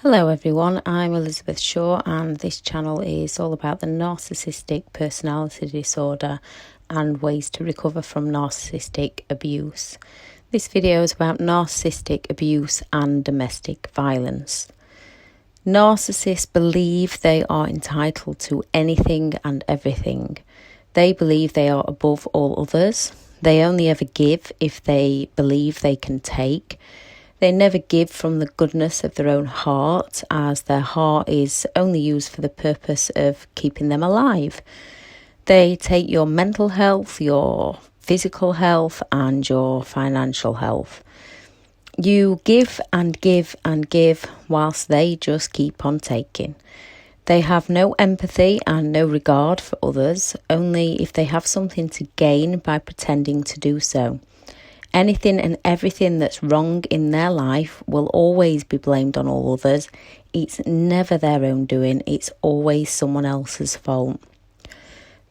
Hello everyone, I'm Elizabeth Shaw and this channel is all about the narcissistic personality disorder and ways to recover from narcissistic abuse. This video is about narcissistic abuse and domestic violence. Narcissists believe they are entitled to anything and everything. They believe they are above all others. They only ever give if they believe they can take. They never give from the goodness of their own heart, as their heart is only used for the purpose of keeping them alive. They take your mental health, your physical health, and your financial health. You give and give and give whilst they just keep on taking. They have no empathy and no regard for others, only if they have something to gain by pretending to do so. Anything and everything that's wrong in their life will always be blamed on all others. It's never their own doing, it's always someone else's fault.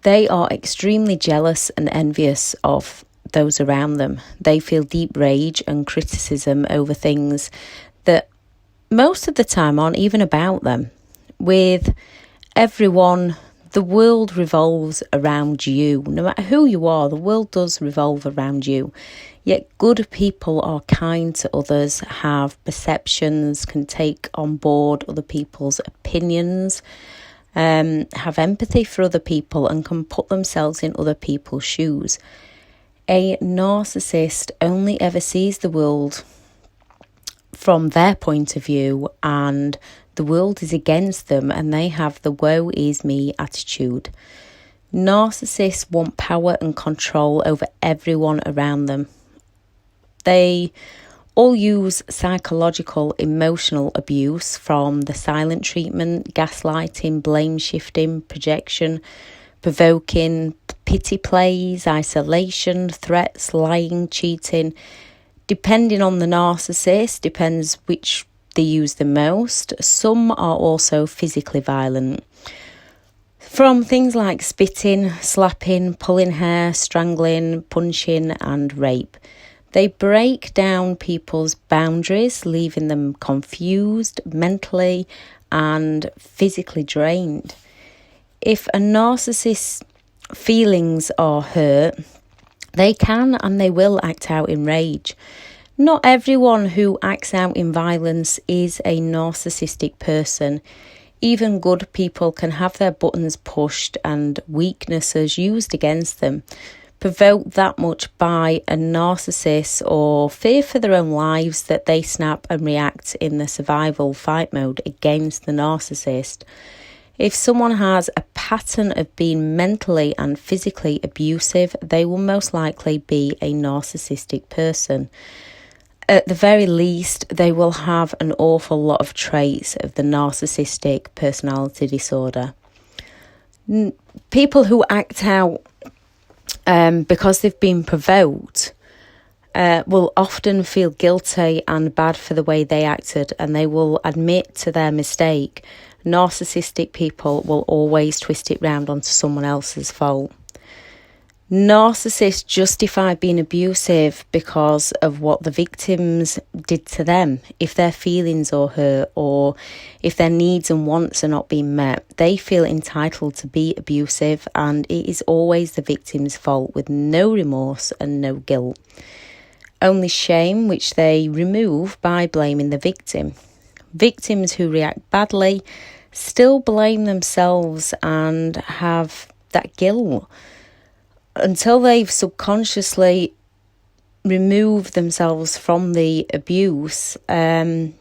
They are extremely jealous and envious of those around them. They feel deep rage and criticism over things that most of the time aren't even about them. With everyone, the world revolves around you. No matter who you are, the world does revolve around you. Yet good people are kind to others, have perceptions, can take on board other people's opinions, have empathy for other people and can put themselves in other people's shoes. A narcissist only ever sees the world from their point of view, and the world is against them and they have the woe is me attitude. Narcissists want power and control over everyone around them. They all use psychological, emotional abuse, from the silent treatment, gaslighting, blame shifting, projection, provoking, pity plays, isolation, threats, lying, cheating. Depending on the narcissist, depends which they use the most. Some are also physically violent. From things like spitting, slapping, pulling hair, strangling, punching and rape. They break down people's boundaries, leaving them confused, mentally and physically drained. If a narcissist's feelings are hurt, they can and they will act out in rage. Not everyone who acts out in violence is a narcissistic person. Even good people can have their buttons pushed and weaknesses used against them. Provoked that much by a narcissist or fear for their own lives that they snap and react in the survival fight mode against the narcissist. If someone has a pattern of being mentally and physically abusive, they will most likely be a narcissistic person. At the very least, they will have an awful lot of traits of the narcissistic personality disorder. People who act out because they've been provoked will often feel guilty and bad for the way they acted, and they will admit to their mistake. Narcissistic people will always twist it round onto someone else's fault. Narcissists justify being abusive because of what the victims did to them. If their feelings are hurt or if their needs and wants are not being met, they feel entitled to be abusive, and it is always the victim's fault, with no remorse and no guilt. Only shame, which they remove by blaming the victim. Victims who react badly still blame themselves and have that guilt until they've subconsciously removed themselves from the abuse, and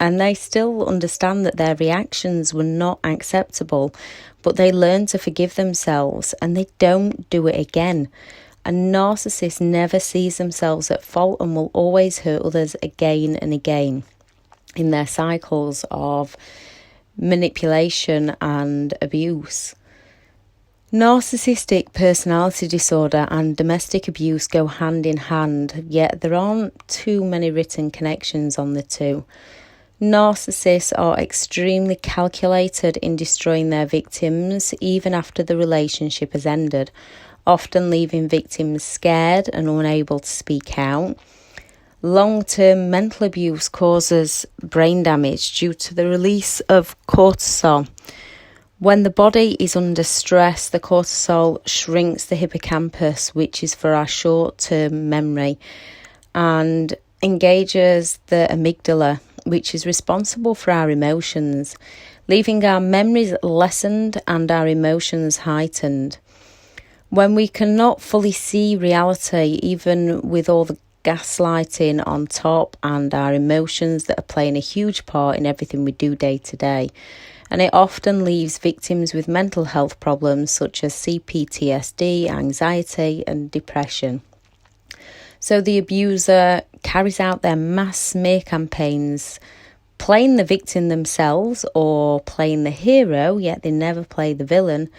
they still understand that their reactions were not acceptable, but they learn to forgive themselves and they don't do it again. A narcissist never sees themselves at fault and will always hurt others again and again in their cycles of manipulation and abuse. Narcissistic personality disorder and domestic abuse go hand in hand, yet there aren't too many written connections on the two. Narcissists are extremely calculated in destroying their victims, even after the relationship has ended, often leaving victims scared and unable to speak out. Long-term mental abuse causes brain damage due to the release of cortisol. When the body is under stress, the cortisol shrinks the hippocampus, which is for our short-term memory, and engages the amygdala, which is responsible for our emotions, leaving our memories lessened and our emotions heightened. When we cannot fully see reality, even with all the gaslighting on top and our emotions that are playing a huge part in everything we do day to day, and it often leaves victims with mental health problems such as CPTSD, anxiety and depression. So the abuser carries out their mass smear campaigns, playing the victim themselves or playing the hero, yet they never play the villain,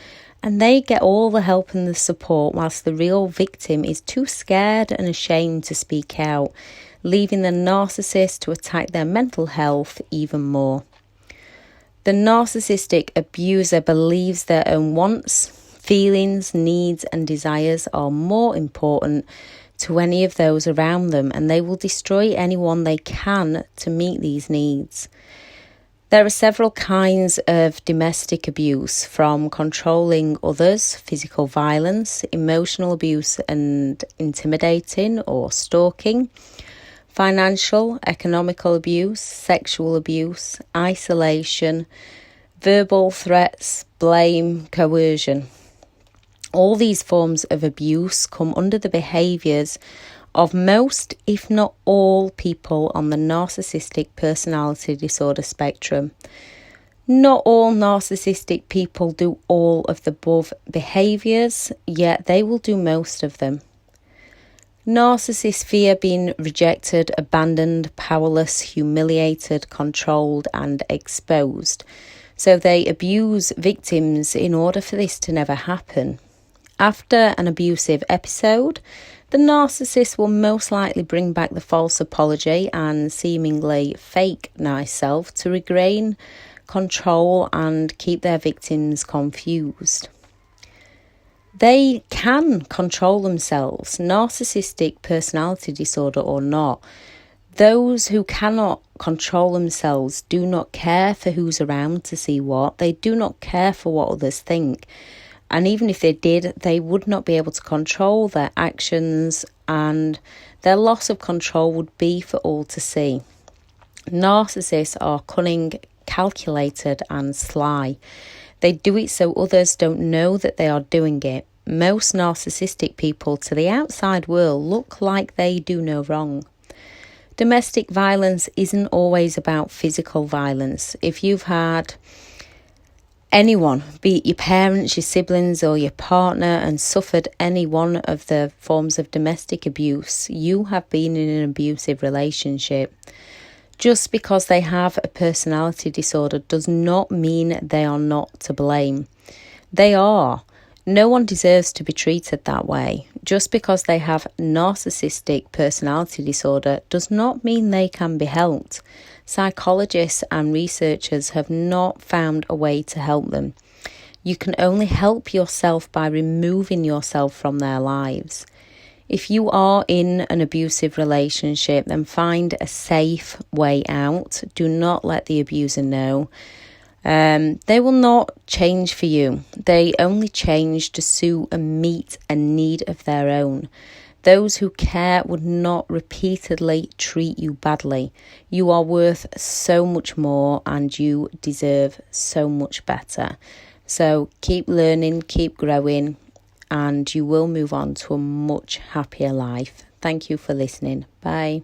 and they get all the help and the support whilst the real victim is too scared and ashamed to speak out, leaving the narcissist to attack their mental health even more. The narcissistic abuser believes their own wants, feelings, needs and desires are more important to any of those around them, and they will destroy anyone they can to meet these needs. There are several kinds of domestic abuse, from controlling others, physical violence, emotional abuse and intimidating or stalking, financial, economical abuse, sexual abuse, isolation, verbal threats, blame, coercion. All these forms of abuse come under the behaviours of most, if not all, people on the narcissistic personality disorder spectrum. Not all narcissistic people do all of the above behaviours, yet they will do most of them. Narcissists fear being rejected, abandoned, powerless, humiliated, controlled and exposed. So they abuse victims in order for this to never happen. After an abusive episode, the narcissist will most likely bring back the false apology and seemingly fake nice self to regain control and keep their victims confused. They can control themselves, narcissistic personality disorder or not. Those who cannot control themselves do not care for who's around to see what. They do not care for what others think. And even if they did, they would not be able to control their actions, and their loss of control would be for all to see. Narcissists are cunning, calculated and sly. They do it so others don't know that they are doing it. Most narcissistic people to the outside world look like they do no wrong. Domestic violence isn't always about physical violence. If you've had anyone, be it your parents, your siblings or your partner, and suffered any one of the forms of domestic abuse, you have been in an abusive relationship. Just because they have a personality disorder does not mean they are not to blame. They are. No one deserves to be treated that way. Just because they have narcissistic personality disorder does not mean they can be helped. Psychologists and researchers have not found a way to help them. You can only help yourself by removing yourself from their lives. If you are in an abusive relationship, then find a safe way out. Do not let the abuser know. They will not change for you. They only change to suit and meet a need of their own. Those who care would not repeatedly treat you badly. You are worth so much more and you deserve so much better. So keep learning, keep growing, and you will move on to a much happier life. Thank you for listening. Bye.